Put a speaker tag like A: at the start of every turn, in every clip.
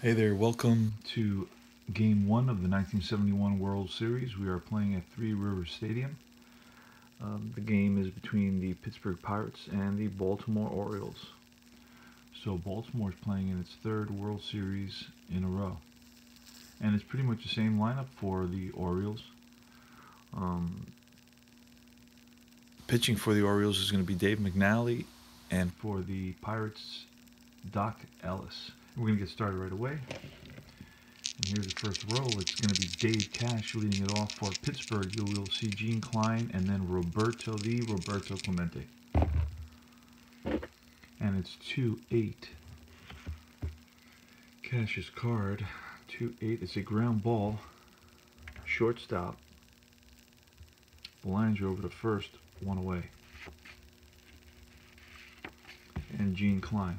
A: Hey there, welcome to Game 1 of the 1971 World Series. We are playing at Three Rivers Stadium. The game is between the Pittsburgh Pirates and the Baltimore Orioles. So Baltimore is playing in its third World Series in a row. And it's pretty much the same lineup for the Orioles. Pitching for the Orioles is going to be Dave McNally, and for the Pirates, Doc Ellis. We're going to get started right away. And here's the first roll. It's going to be Dave Cash leading it off for Pittsburgh. You will see Gene Klein and then Roberto Clemente. And it's 2-8. Cash's card, 2-8. It's a ground ball, shortstop. The lines are over to first, one away. And Gene Klein.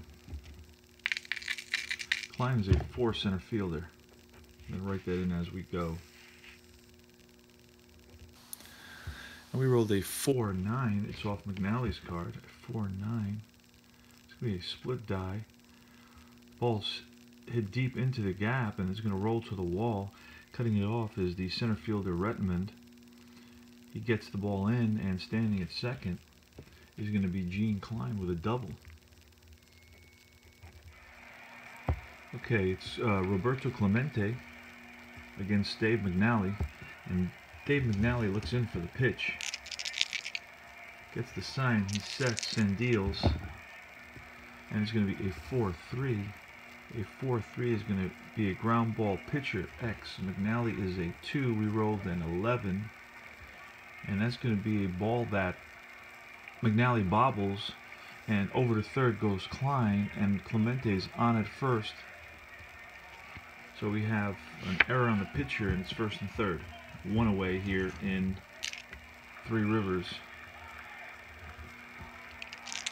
A: Klein is a 4 center fielder. I'm going to write that in as we go. And we rolled a 4-9. It's off McNally's card. 4-9. It's going to be a split die. Ball's hit deep into the gap and it's going to roll to the wall. Cutting it off is the center fielder Redmond. He gets the ball in, and standing at second is going to be Gene Klein with a double. Okay, it's Roberto Clemente against Dave McNally, and Dave McNally looks in for the pitch. Gets the sign, he sets and deals, and it's going to be a 4-3. A 4-3 is going to be a ground ball pitcher X. McNally is a 2. We rolled an 11, and that's going to be a ball that McNally bobbles, and over to third goes Klein, and Clemente's on at first. So we have an error on the pitcher, and it's first and third. One away here in Three Rivers.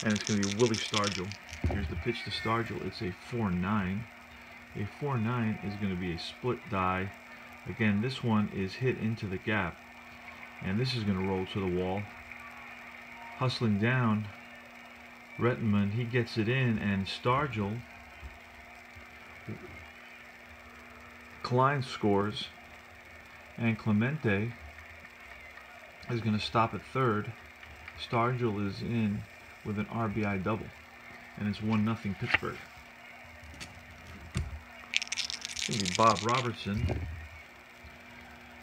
A: And it's going to be Willie Stargell. Here's the pitch to Stargell. It's a 4-9. A 4-9 is going to be a split die. Again, this one is hit into the gap. And this is going to roll to the wall. Hustling down, Redmond, he gets it in, and Stargell, Klein scores, and Clemente is going to stop at third. Stargell is in with an RBI double, and it's 1-0 Pittsburgh. It's going to be Bob Robertson.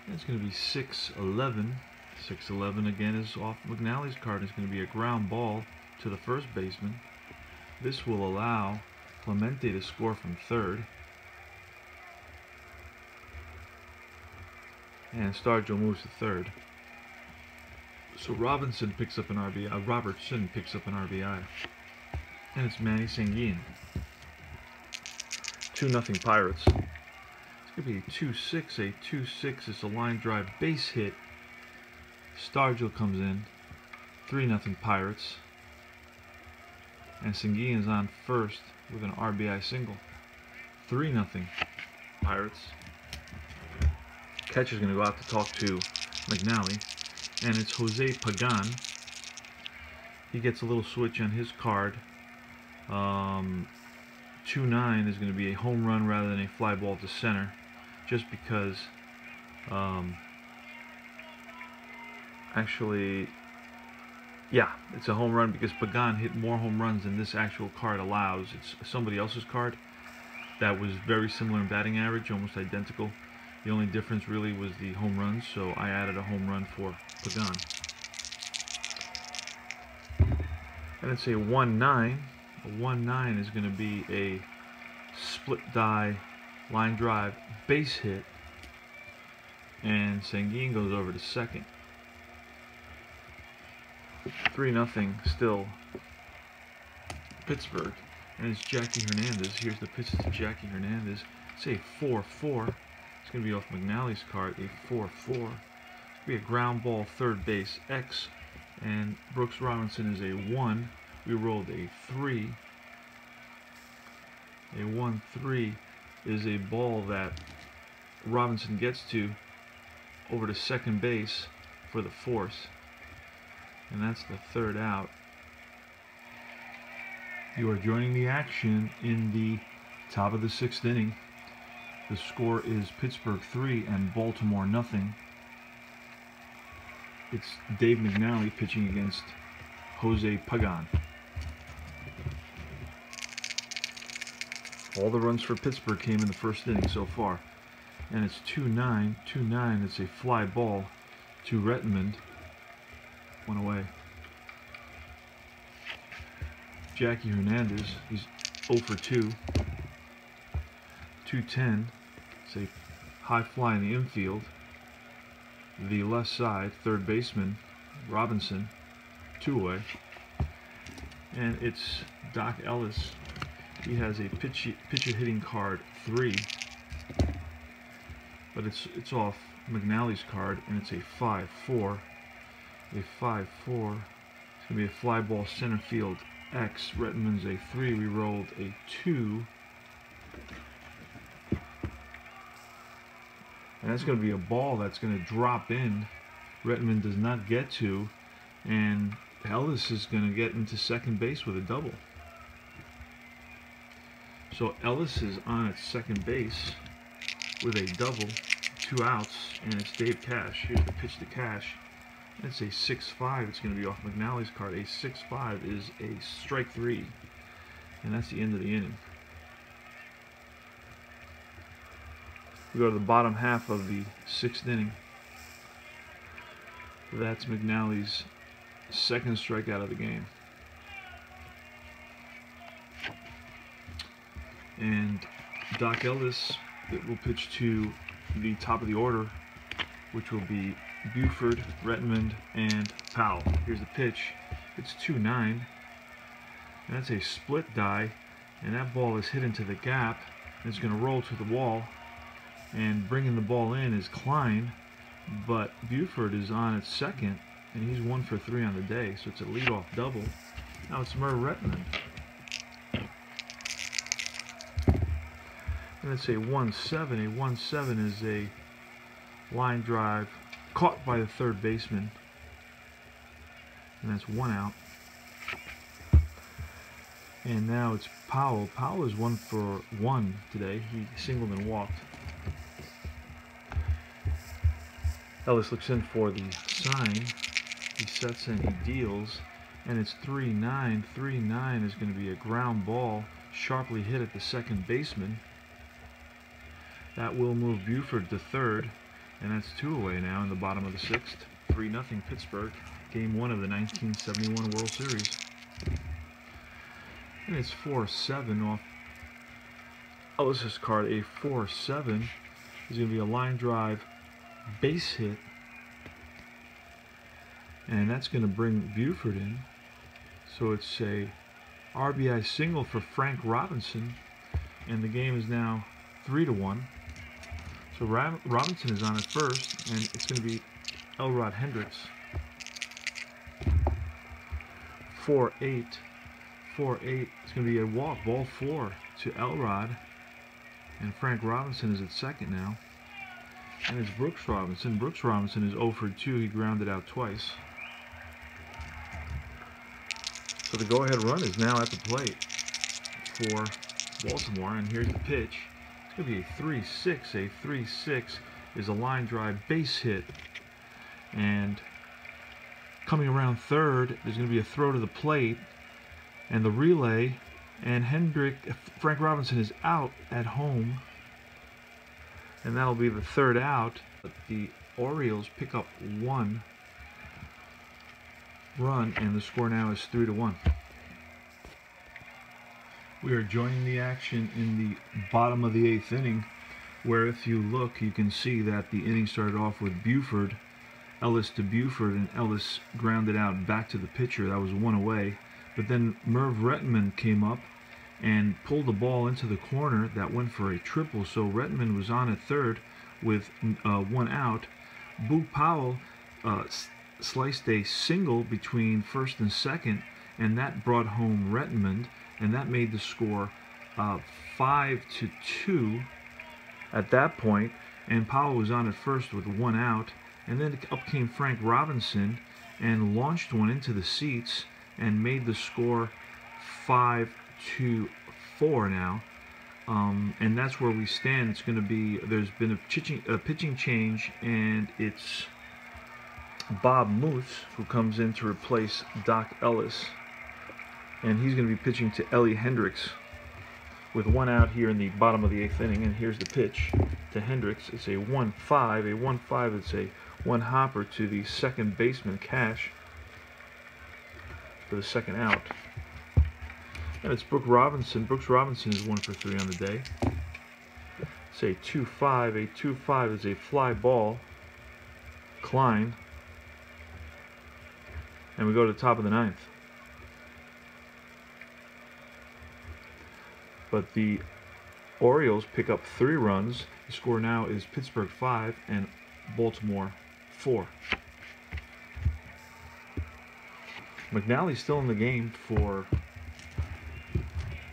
A: And it's going to be 6-11. 6-11 again is off McNally's card. It's going to be a ground ball to the first baseman. This will allow Clemente to score from third. And Stargell moves to third. So Robertson picks up an RBI. And it's Manny Sanguin. 2-0 Pirates. It's going to be a 2-6. A 2-6 is a line drive base hit. Stargell comes in. 3-0 Pirates. And Sanguin is on first with an RBI single. 3-0 Pirates. Catcher's going to go out to talk to McNally, and it's Jose Pagan. He gets a little switch on his card. 2-9 is going to be a home run rather than a fly ball to center, just because actually, yeah, it's a home run because Pagan hit more home runs than this actual card allows. It's somebody else's card that was very similar in batting average, almost identical. The only difference really was the home runs, so I added a home run for Pagan. And it's a 1-9. A 1-9 is going to be a split die, line drive, base hit, and Sanguin goes over to second. 3-0 still Pittsburgh, and it's Jackie Hernandez. Here's the pitch to Jackie Hernandez. It's a 4-4. It's going to be off McNally's card, a 4-4. It's going to be a ground ball, third base, X, and Brooks Robinson is a 1. We rolled a 3. A 1-3 is a ball that Robinson gets to over to second base for the force. And that's the third out. You are joining the action in the top of the 6th inning. The score is Pittsburgh 3 and Baltimore nothing. It's Dave McNally pitching against Jose Pagan. All the runs for Pittsburgh came in the first inning so far. And it's 2-9, 2-9. It's a fly ball to Rettenmund. One away. Jackie Hernandez, he's 0 for 2. 2-10. It's a high fly in the infield. The left side, third baseman, Robinson, 2 away. And it's Doc Ellis. He has a pitcher hitting card 3. But it's off McNally's card, and it's a 5-4. A 5-4. It's going to be a fly ball center field X. Rettenmund's a 3. We rolled a 2. And that's going to be a ball that's going to drop in. Rettenmund does not get to. And Ellis is going to get into second base with a double. So Ellis is on at second base with a double, 2 outs, and it's Dave Cash. Here's the pitch to Cash. It's a 6-5. It's going to be off McNally's card. A 6-5 is a strike 3, and that's the end of the inning. We go to the bottom half of the 6th inning. That's McNally's second strikeout of the game. And Doc Ellis will pitch to the top of the order, which will be Buford, Rettenmund, and Powell. Here's the pitch. It's 2-9. And that's a split die, and that ball is hit into the gap. And it's going to roll to the wall, and bringing the ball in is Klein, but Buford is on at second, and he's 1 for 3 on the day, so it's a leadoff double. Now it's Merv Rettenmund. And it's a 1-7. A 1-7 is a line drive caught by the third baseman. And that's 1 out. And now it's Powell. Powell is 1 for 1 today. He singled and walked. Ellis looks in for the sign. He sets and he deals. And it's 3-9. 3-9 is going to be a ground ball sharply hit at the second baseman. That will move Buford to third, and that's 2 away now in the bottom of the 6th. 3-0 Pittsburgh, Game 1 of the 1971 World Series. And it's 4-7 off Ellis's card. A 4-7 is going to be a line drive base hit, and that's going to bring Buford in. So it's a RBI single for Frank Robinson, and the game is now 3-1. So Robinson is on at first, and it's going to be Elrod Hendricks. 4-8. 4-8. It's going to be a walk, ball 4 to Elrod. And Frank Robinson is at second now. And it's Brooks Robinson. Brooks Robinson is 0 for 2. He grounded out twice. So the go-ahead run is now at the plate for Baltimore. And here's the pitch. It's going to be a 3-6. A 3-6 is a line drive base hit. And coming around third, there's going to be a throw to the plate. And the relay. And Frank Robinson is out at home. And that'll be the third out. The Orioles pick up 1 run, and the score now is 3-1. We are joining the action in the bottom of the 8th inning, where if you look, you can see that the inning started off with Buford, Ellis to Buford, and Ellis grounded out back to the pitcher. That was 1 away. But then Merv Rettenmund came up and pulled the ball into the corner. That went for a triple, so Rettenmund was on at third with 1 out. Boog Powell sliced a single between first and second, and that brought home Rettenmund, and that made the score 5-2 at that point. And Powell was on at first with 1 out, and then up came Frank Robinson and launched one into the seats and made the score 5-4 now. And that's where we stand. It's going to be, there's been a pitching change, and it's Bob Moose who comes in to replace Doc Ellis, and he's going to be pitching to Ellie Hendricks with one out here in the bottom of the 8th inning. And here's the pitch to Hendricks. It's a 1-5. A 1-5. It's a one hopper to the second baseman Cash for the second out. And it's Brooks Robinson. Brooks Robinson is 1 for 3 on the day. It's a 2-5. A 2-5 is a fly ball. Klein. And we go to the top of the 9th. But the Orioles pick up 3 runs. The score now is Pittsburgh 5 and Baltimore 4. McNally's still in the game for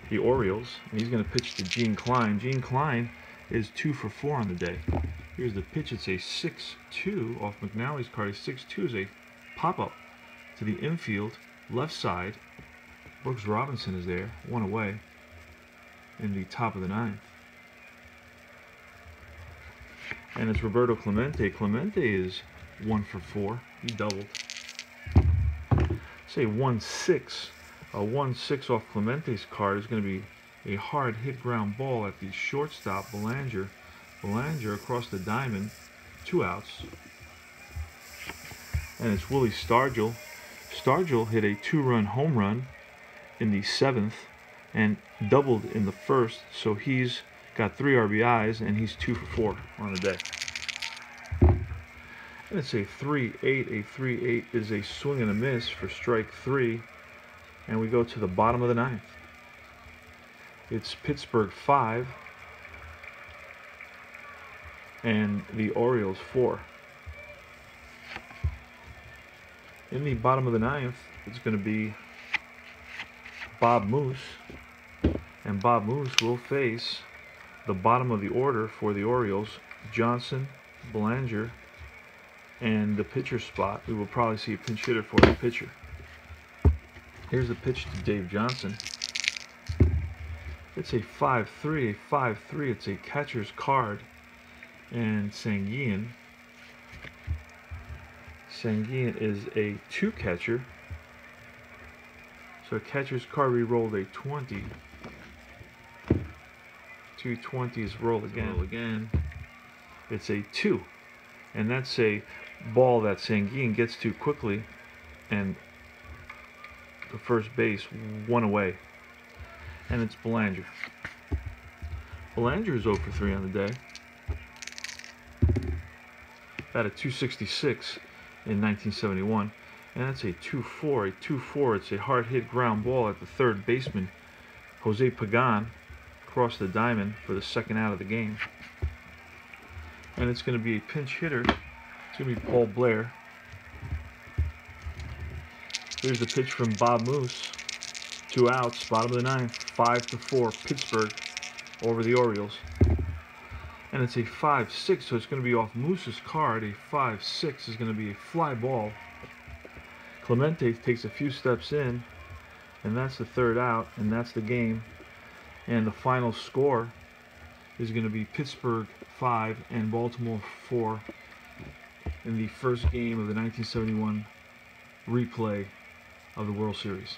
A: the Orioles, and he's going to pitch to Gene Klein. Gene Klein is 2 for 4 on the day. Here's the pitch. It's a 6-2 off McNally's card. A 6-2 is a pop-up to the infield, left side. Brooks Robinson is there, 1 away in the top of the 9th. And it's Roberto Clemente. Clemente is 1 for 4. He doubled. Say 1-6. A 1-6 off Clemente's card is going to be a hard hit ground ball at the shortstop, Belanger. Belanger across the diamond, 2 outs. And it's Willie Stargell. Stargell hit a 2-run home run in the 7th and doubled in the 1st, so he's got 3 RBIs and he's 2 for 4 on the day. And it's a 3-8. A 3-8 is a swing and a miss for strike 3. And we go to the bottom of the 9th. It's Pittsburgh 5 and the Orioles 4. In the bottom of the 9th, it's going to be Bob Moose. And Bob Moose will face the bottom of the order for the Orioles, Johnson, Belanger, and the pitcher spot. We will probably see a pinch hitter for the pitcher. Here's the pitch to Dave Johnson. It's a 5-3. A 5-3. It's a catcher's card. And Sanguian is a 2 catcher. So a catcher's card, we rolled a 20. 2 20s roll again. It's a 2. And that's a ball that Sanguian gets to quickly, and the first base, 1 away. And it's Belanger. Belanger is 0 for 3 on the day. At a 266 in 1971. And that's a 2-4. A 2-4. It's a hard hit ground ball at the third baseman, Jose Pagan, across the diamond for the second out of the game. And it's going to be a pinch hitter. It's going to be Paul Blair. Here's the pitch from Bob Moose. 2 outs, bottom of the 9th, 5-4, Pittsburgh over the Orioles. And it's a 5-6, so it's going to be off Moose's card. A 5-6 is going to be a fly ball. Clemente takes a few steps in, and that's the 3rd out, and that's the game. And the final score is going to be Pittsburgh 5 and Baltimore 4 in the first game of the 1971 replay of the World Series.